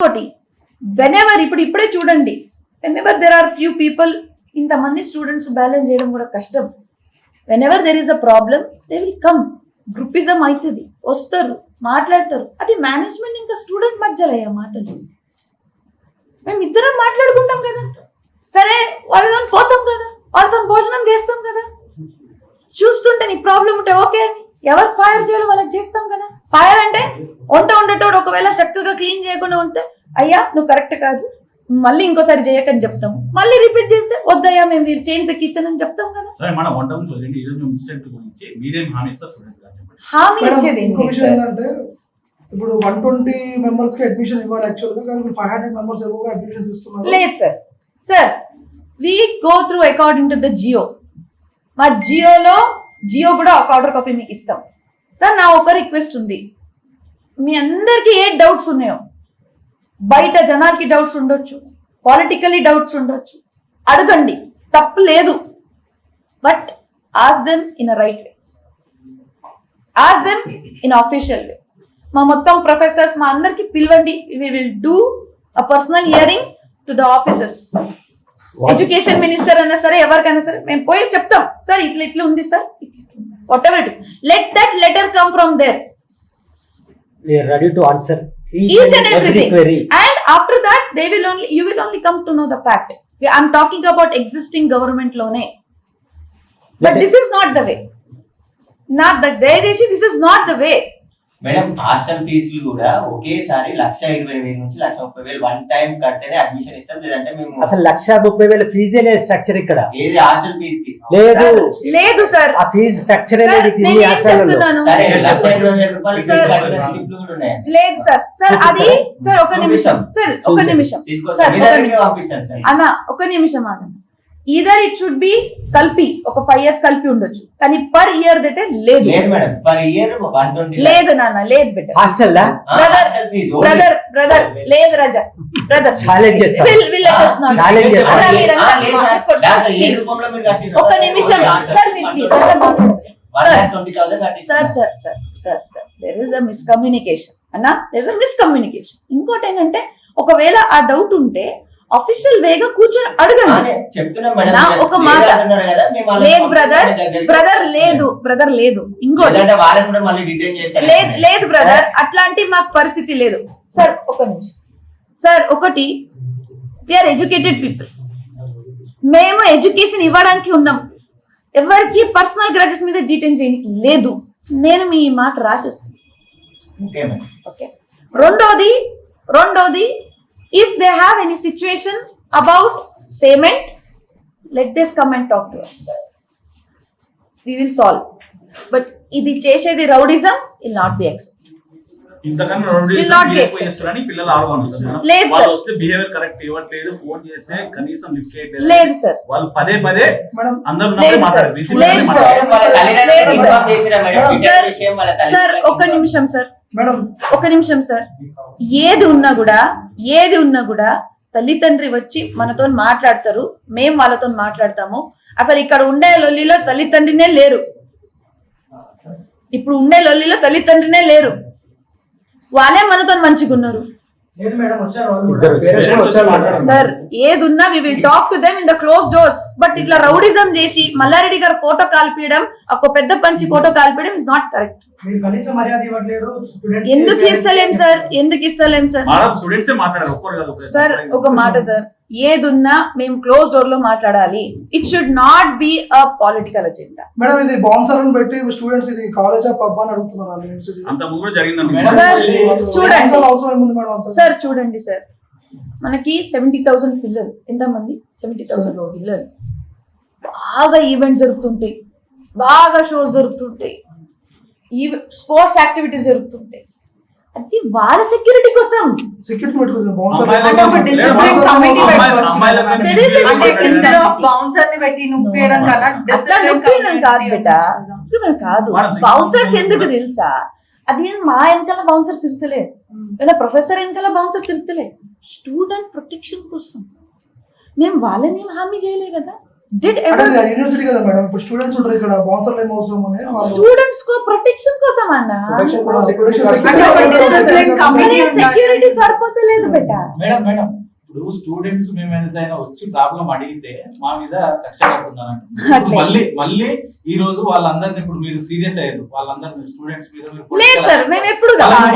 ఇంకోటి వెనెవర్ ఇప్పుడే చూడండి, whenever there are few people, ఇంతమంది స్టూడెంట్స్ బ్యాలెన్స్ చేయడం కూడా కష్టం. Whenever there is a problem they will come, groupism అవుతుంది, వస్తారు, మాట్లాడతారు. అది మేనేజ్మెంట్ ఇంకా స్టూడెంట్ మధ్యలో అయ్యే మాటలు. మేము ఇద్దరం మాట్లాడుకుంటాం కదా, సరే వాళ్ళతో పోతాం కదా, వాళ్ళతో భోజనం చేస్తాం కదా, చూస్తుంటే నీకు ప్రాబ్లం ఉంటే ఓకే అని ఎవరికి ఫైర్ చేయాలో వాళ్ళకి చేస్తాం కదా. ఫైర్ అంటే వంట ఉండేటోడు ఒకవేళ చక్కగా క్లీన్ చేయకుండా ఉంటే అయ్యా నువ్వు కరెక్ట్ కాదు, మళ్ళీ ఇంకోసారి చేయకని చెప్తాం. మళ్ళీ రిపీట్ చేస్తే వద్దయ్యా మేము మీరు చేంజ్ ద కిచెన్ అని చెప్తాం కదా. హామీ ఇచ్చేది ఇప్పుడు 120 మెంబర్స్ కి అడ్మిషన్ ఇవ్వాలి యాక్చువల్ గా, కానీ 500 మెంబర్స్ ఎవరు అడ్మిషన్స్ ఇస్తున్నారు. లేదు sir we go through according to the GO. మా జియో కూడా ఒక ఆర్డర్ కాపీ మీకు ఇస్తాం. దాని నా ఒక రిక్వెస్ట్ ఉంది, మీ అందరికీ ఏ డౌట్స్ ఉన్నాయో, బయట జనాలకి డౌట్స్ ఉండొచ్చు, పాలిటికల్లీ డౌట్స్ ఉండొచ్చు, అడగండి, తప్పు లేదు. But ask them in a right way, ask them in official way. మా మొత్తం ప్రొఫెసర్స్ మా అందరికి పిలవండి, we will do a personal hearing to the officers. Education minister అయినా సరే ఎవరికైనా సరే మేము పోయి చెప్తాం, సార్ ఇట్లా ఉంది sir, whatever it is, let that letter come from there. We are ready to answer each and every query, and after that you will only come to know the fact. I'm talking about existing government lone, but this is not the way, not the this is not the way. Madam hostel ఫీజులు కూడా ఒకేసారి 1,20,000 నుంచి 1,30,000 one time కడితేనే admission ఇస్తాం, లేదంటే మేము అసలు 1,30,000 ఫీజే లేదు స్ట్రక్చర్ ఇక్కడ. ఏది హాస్టల్ ఫీజు కి లేదు సార్, ఆ ఫీజు స్ట్రక్చర్ అనేది నేను చెప్తున్నాను. సరే 1,20,000 రూపాయలు రిసిప్ట్లు కూడా ఉన్నాయి. లేదు సార్ అది సార్ ఒక నిమిషం పంపిస్తాను సార్ అన్న, ఒక నిమిషం ఆగండి. ఈదర్ ఇట్ షుడ్ బి కలిపి ఒక 5 years కలిపి ఉండొచ్చు, కానీ పర్ ఇయర్ అయితే లేదు మేడం. పర్ ఇయర్ 120 లేదు నాన్న, లేదు బిడ్డ. హాస్టల్ బ్రదర్ లేదు రాజా, బ్రదర్ ఒక నిమిషం సార్, మీరు please sir there is a miscommunication అన్న, దేర్ ఇస్ అ మిస్కమ్యూనికేషన్. ఇంకోటి ఏంటంటే ఒకవేళ ఆ డౌట్ ఉంటే అఫీషియల్ వేగా కూర్చొని అడగండి. ఒక మాట లేదు బ్రదర్ లేదు ఇంకోటి లేదు బ్రదర్, అట్లాంటి మాకు పరిస్థితి లేదు సార్. ఒక నిమిషం సార్, ఒకటి వీఆర్ ఎడ్యుకేటెడ్ పీపుల్, మేము ఎడ్యుకేషన్ ఇవ్వడానికి ఉన్నాం, ఎవరికి పర్సనల్ గ్రాడ్యుయేట్స్ మీద డీటెయిన్ చేయడానికి లేదు. నేను మీ మాట రాసేస్తాను. ఓకే, రెండోది if they have any situation about payment, let this come and talk to us, we will solve. But idi chesedi rowdyism will not be accepted. ఇంతకన్నా రౌడీజం చేస్తారని పిల్లలు ఆడుకుంటున్నారు. వాళ్ళు వస్తే బిహేవియర్ కరెక్ట్ ఇవ్వట్లేదు, ఫోన్ చేస్తే కనీసం లిఫ్ట్ చేయట్లేదు. లేదు సార్, వాళ్ళు పదే అందరూ మాట్లాడారు. సార్ ఒక నిమిషం సార్, ఏది ఉన్నా కూడా తల్లిదండ్రి వచ్చి మనతో మాట్లాడతారు, మేము వాళ్ళతో మాట్లాడతాము. అసలు ఇక్కడ ఉండే లొల్లిలో తల్లిదండ్రినే లేరు, ఇప్పుడు ఉండే లొల్లిలో తల్లిదండ్రినే లేరు, వాళ్ళే మనతో మంచిగా ఉన్నారు. సార్ ఏదున్నా we will talk to them in the close doors. But ఇట్లా రౌడిజం చేసి మల్లారెడ్డి గారు ఫోటో కాల్పియడం, ఒక పెద్ద పంచి ఫోటో కాల్పియడం ఇస్ నాట్ కరెక్ట్. ఎందుకు ఇస్తలేం సార్ సార్ ఒక మాట సార్, ఏదున్నా మేము క్లోజ్ డోర్ లో మాట్లాడాలి. It should not be a political agenda. Madam ఇది బౌన్సర్లను పెట్టి స్టూడెంట్స్ ఇది కాలేజ్ ఆఫ్ పబ్ అని అడుగుతున్నారు. సార్ చూడండి సార్, మనకి 70,000 పిల్లలు, ఎంతమంది 70,000 పిల్లలు, బాగా ఈవెంట్స్ జరుగుతుంటాయి, బాగా షోస్ జరుగుతుంటాయి, స్పోర్ట్స్ యాక్టివిటీస్ జరుగుతుంటాయి. అది వాళ్ళ సెక్యూరిటీ కోసం కాదు. బౌన్సర్స్ ఎందుకు తెలుసా, అది మా వెనకాల బౌన్సర్ తిరుగుతలే, లేదా ప్రొఫెసర్ వెనకాల బౌన్సర్ తిరుగుతలే, స్టూడెంట్ ప్రొటెక్షన్ కోసం. మేము వాళ్ళని హామీ చేయలే కదా, డిడ్ అంటే యూనివర్సిటీ కదా మేడం, ఇప్పుడు స్టూడెంట్స్ ఉంటారు ఇక్కడ, బౌన్సర్లు ఏం అవసరం అని స్టూడెంట్స్ కో ప్రొటెక్షన్ కోసం అన్న, Protection కూడా, Protection security అంటే security discipline security company security సరిపోతలేదు బెట. మేడం మేడం ఇప్పుడు స్టూడెంట్స్ మేము ఏదైనా వచ్చి ప్రాబ్లం అడిగితే మా మీద కక్ష కడుతున్నారు. అట్లే. మళ్ళీ ఈ రోజు వాళ్ళందరినీ ఇప్పుడు మీరు సీరియస్ అయ్యారు, వాళ్ళందరినీ స్టూడెంట్స్ మీద మీరు లేదు సార్, మేము ఎప్పుడు వాళ్ళని